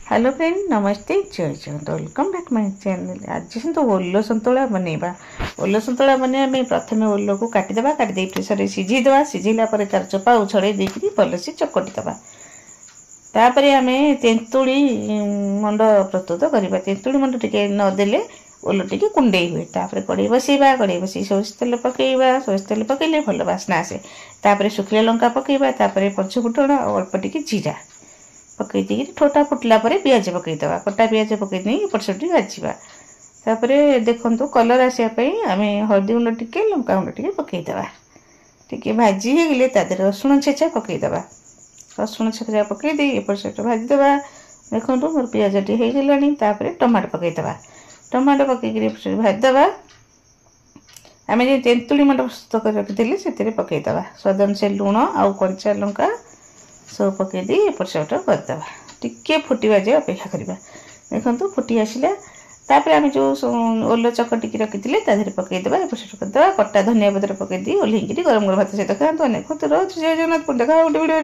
Hello friend नमस्ते जय Jagannath welcome back my channel. आज तो ओलो संतुला बनैबा। ओलो संतुला बने प्रथम ओलो को काटिदेबा, काटिदे प्रेसर सीझेदेबा, सीझेला पर तार चोपा छड़े देकरी भलसे चकटिदेबा। तापर आम तेंतुड़ी मंड प्रस्तुत करवा। तेंतुड़ी मंड टिके नदेले ओलो टिके कुंडे हुए। तापर कड़े बसैबा, कड़े बसई सोरिष तेल पकईबा, सोरिष तेल पकईले भल बास्ना आसे। तापर शुखिला लंका पकईबा, तापर पंचफुटण अल्प टिके जीरा पकई दी ठोटा फुटला पर पियाज पकईदे, कटा पियाज पकईदे एपट सेपट भाजवा। तापर देखो कलर आसापी आम हलदी गुंड टिके लंका गुंड टिके पकईदे, टिके भाजी गले तादेह रसुण छेचा पकईदे। रसुण छेचा पकईदे एपट सेपट भाजीदे। देखो मोर पियाज टी हो गलानी। Tomato पकईदे, tomato पकईक भाजीदे। आम जो तेंतुड़ी मंड प्रस्तुत कर रखी से पकईदे। स्वाद अनुसार लुण आउ कंचा लंका सब पकईदी एपट सेपट करदे। टिके फुटवा जाए अपेक्षा करवा। देखो फुटी आसला। तापर आम जो ओलो चकटिकी रखी पकईदे, एपट सेपट करदे। कटा धनिया पत्र पकईदी ओल्लैक गरम गरम भात सहित खाते। अनेक जय जगन्नाथ। देखा गोटे वीडियो।